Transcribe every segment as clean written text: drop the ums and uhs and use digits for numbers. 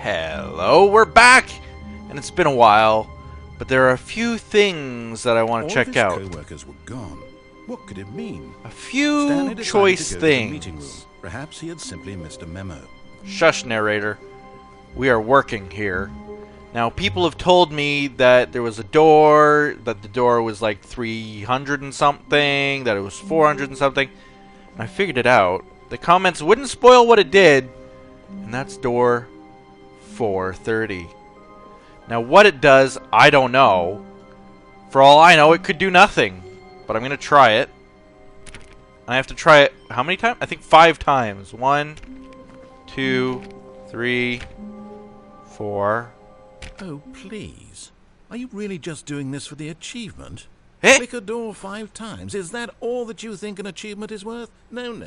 Hello, we're back! And it's been a while, but there are a few things that I want to check out. All of his co-workers were gone. What could it mean? A few Stanley decided choice to go to the meeting room. things. Perhaps he had simply missed a memo. Shush, narrator. We are working here. Now, people have told me that there was a door, that the door was like 300 and something, that it was 400 and something. And I figured it out. The comments wouldn't spoil what it did, and that's door 430. Now, what it does, I don't know. For all I know, it could do nothing. But I'm going to try it. I have to try it how many times? I think 5 times. 1, 2, 3, 4. Oh, please. Are you really just doing this for the achievement? Eh? Click a door 5 times. Is that all that you think an achievement is worth? No.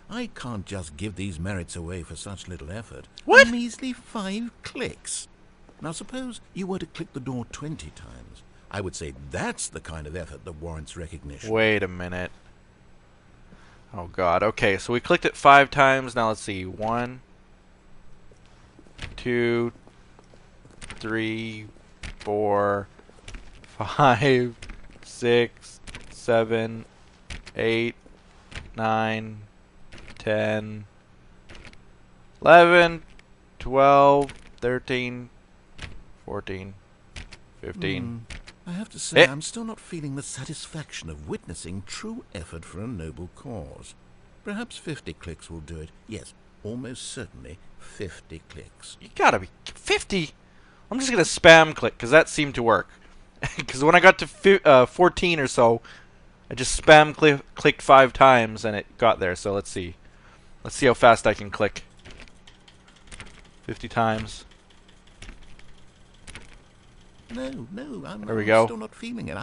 I can't just give these merits away for such little effort. What? A measly 5 clicks. Now, suppose you were to click the door 20 times. I would say that's the kind of effort that warrants recognition. Wait a minute. Oh, God. Okay, so we clicked it 5 times. Now, let's see. 1, 2, 3, 4, 5, 6, 7, 8, 9, 10, 11, 12, 13, 14, 15. I have to say, Eh? I'm still not feeling the satisfaction of witnessing true effort for a noble cause. Perhaps 50 clicks will do it. Yes, almost certainly 50 clicks. You gotta be 50. I'm just gonna spam click because that seemed to work. Because when I got to 14 or so, I just spam clicked 5 times and it got there. So let's see. Let's see how fast I can click. 50 times. No, I'm There we go. still not feeling it.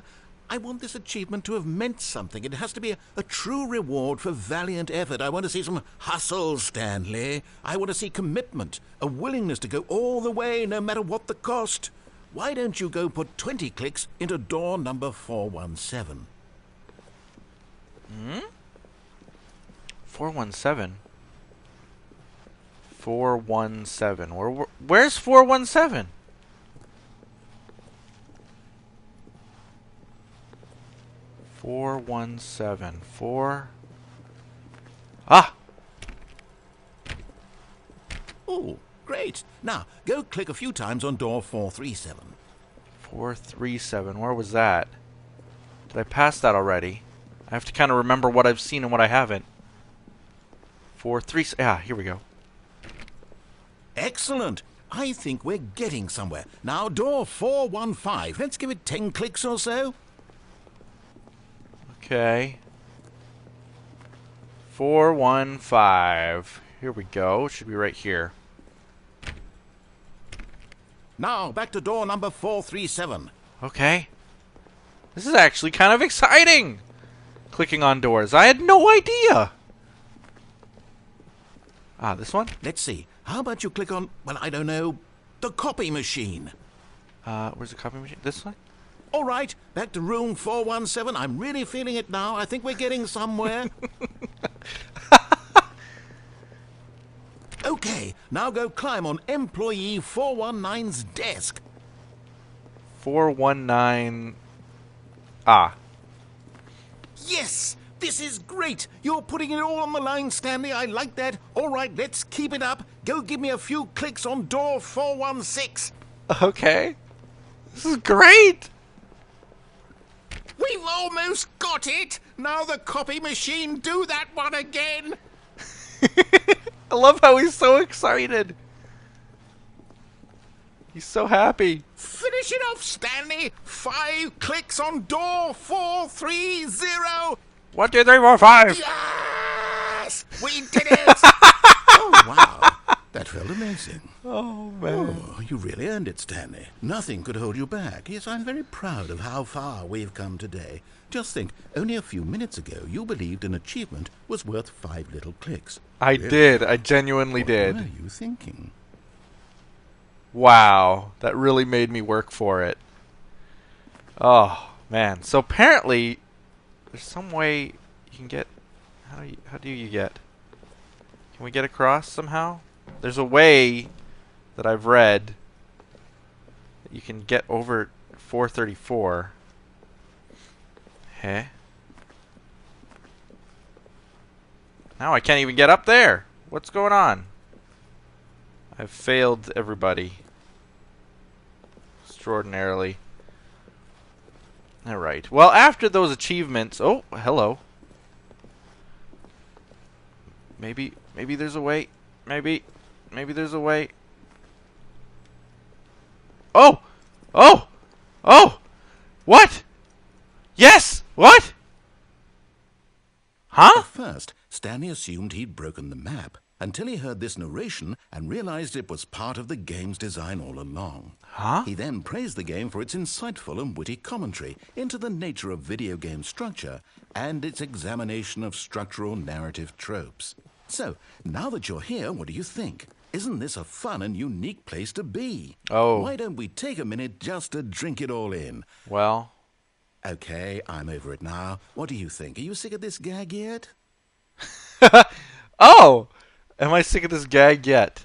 I want this achievement to have meant something. It has to be a true reward for valiant effort. I want to see some hustle, Stanley. I want to see commitment, a willingness to go all the way, no matter what the cost. Why don't you go put 20 clicks into door number 417? 417. 417. Where's 417? Ah! Oh, great. Now, go click a few times on door 437. 437. Where was that? Did I pass that already? I have to kind of remember what I've seen and what I haven't. 437. Ah, here we go. Excellent. I think we're getting somewhere. Now, door 415. Let's give it 10 clicks or so. Okay. 415. Here we go. Should be right here. Now, back to door number 437. Okay. This is actually kind of exciting. Clicking on doors. I had no idea. Ah, this one? Let's see. How about you click on, well, I don't know, the copy machine? Where's the copy machine? This one? All right, back to room 417. I'm really feeling it now. I think we're getting somewhere. Okay, now go climb on employee 419's desk. 419. Ah. Yes, this is great. You're putting it all on the line, Stanley. I like that. All right, let's keep it up. Go give me a few clicks on door 416. Okay. This is great. We've almost got it. Now the copy machine, do that one again. I love how he's so excited. He's so happy. Finish it off, Stanley. 5 clicks on door 430. 1, 2, 3, 4, 5. Yes! We did it! Oh, wow. That felt amazing. Oh, man. Oh, you really earned it, Stanley. Nothing could hold you back. Yes, I'm very proud of how far we've come today. Just think, only a few minutes ago, you believed an achievement was worth 5 little clicks. I Really? did. I genuinely did. What were you thinking? Wow. That really made me work for it. Oh, man. So apparently, there's some way you can get... How do you get? Can we get across somehow? There's a way that I've read that you can get over 434. Heh. Now I can't even get up there. What's going on? I've failed everybody. Extraordinarily. Alright. Well, after those achievements... Oh, hello. Maybe there's a way. Maybe there's a way. Oh! Oh! Oh! What? Yes! What? Huh? At first, Stanley assumed he'd broken the map until he heard this narration and realized it was part of the game's design all along. Huh? He then praised the game for its insightful and witty commentary into the nature of video game structure and its examination of structural narrative tropes. So, now that you're here, what do you think? Isn't this a fun and unique place to be? Oh. Why don't we take a minute just to drink it all in? Well... Okay, I'm over it now. What do you think? Are you sick of this gag yet? Oh! Am I sick of this gag yet?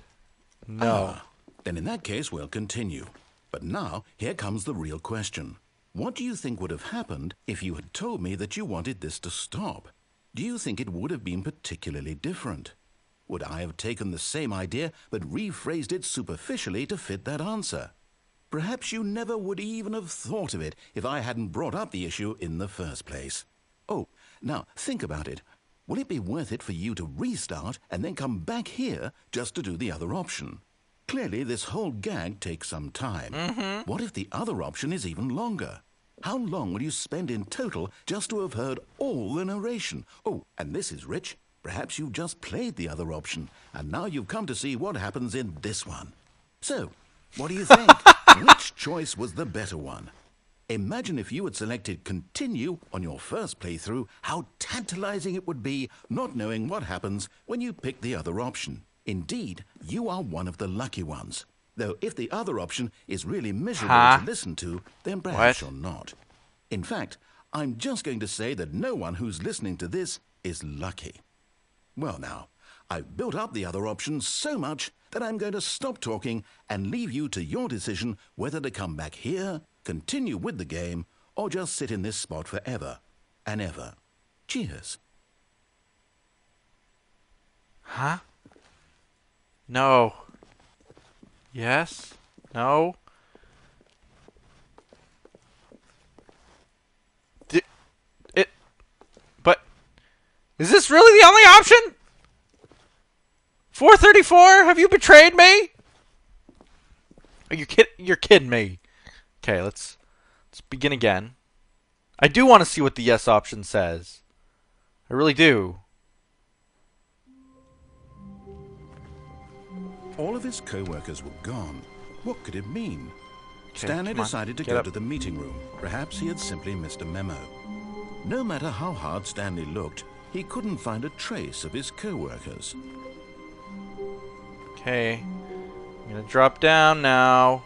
No. Then in that case, we'll continue. But now, here comes the real question. What do you think would have happened if you had told me that you wanted this to stop? Do you think it would have been particularly different? Would I have taken the same idea but rephrased it superficially to fit that answer? Perhaps you never would even have thought of it if I hadn't brought up the issue in the first place. Oh, now think about it. Will it be worth it for you to restart and then come back here just to do the other option? Clearly, this whole gag takes some time. What if the other option is even longer? How long will you spend in total just to have heard all the narration? Oh, and this is rich. Perhaps you've just played the other option, and now you've come to see what happens in this one. So, what do you think? Which choice was the better one? Imagine if you had selected continue on your first playthrough, how tantalizing it would be not knowing what happens when you pick the other option. Indeed, you are one of the lucky ones. Though if the other option is really miserable to listen to, then perhaps you're not. In fact, I'm just going to say that no one who's listening to this is lucky. Well now, I've built up the other option so much that I'm going to stop talking and leave you to your decision whether to come back here, continue with the game, or just sit in this spot forever and ever. Cheers. Huh? No. Yes? No? But is this really the only option? 434? Have you betrayed me? Are you you're kidding me. Okay, let's begin again. I do want to see what the yes option says. I really do. All of his co-workers were gone. What could it mean? Okay, Stanley come on, decided to get go up. to the meeting room. Perhaps he had simply missed a memo. No matter how hard Stanley looked, he couldn't find a trace of his co-workers. Okay. I'm gonna drop down now.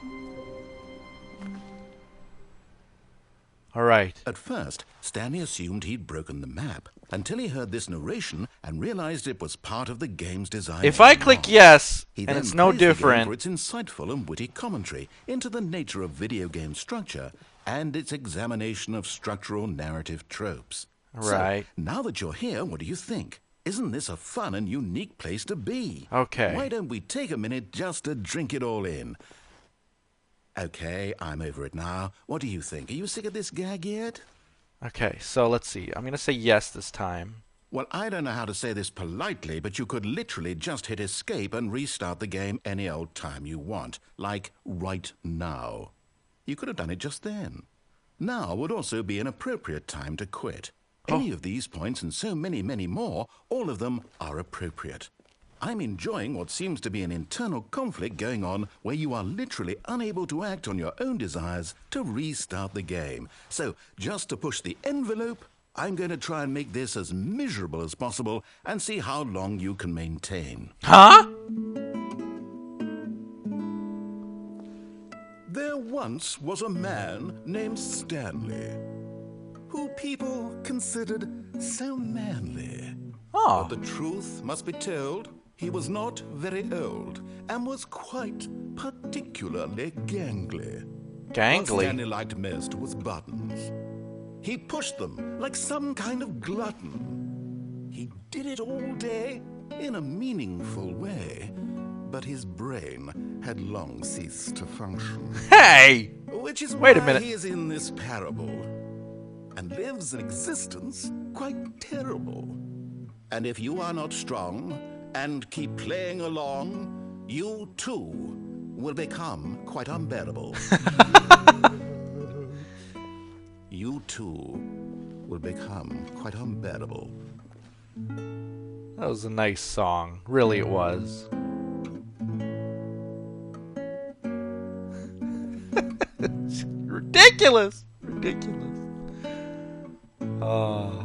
Alright. At first, Stanley assumed he'd broken the map until he heard this narration and realized it was part of the game's design. If I click yes, He and then it's no praised the game different... for its insightful and witty commentary into the nature of video game structure and its examination of structural narrative tropes. Right. So, now that you're here, what do you think? Isn't this a fun and unique place to be? Okay. Why don't we take a minute just to drink it all in? Okay, I'm over it now. What do you think? Are you sick of this gag yet? Okay, so let's see. I'm gonna say yes this time. Well, I don't know how to say this politely, but you could literally just hit escape and restart the game any old time you want. Like right now. You could have done it just then. Now would also be an appropriate time to quit. Any of these points and so many, many more, all of them are appropriate. I'm enjoying what seems to be an internal conflict going on where you are literally unable to act on your own desires to restart the game. So, just to push the envelope, I'm going to try and make this as miserable as possible and see how long you can maintain. Huh? There once was a man named Stanley, who people considered so manly. Oh. But the truth must be told, He was not very old and was quite particularly gangly. What Stanley Gangly. liked most was buttons. He pushed them like some kind of glutton. He did it all day in a meaningful way, but his brain had long ceased to function. Hey! Which is Wait a why minute. he is in this parable and lives an existence quite terrible. And if you are not strong and keep playing along, you too will become quite unbearable. You too will become quite unbearable. That was a nice song. Really, it was. Ridiculous! Ridiculous. Oh.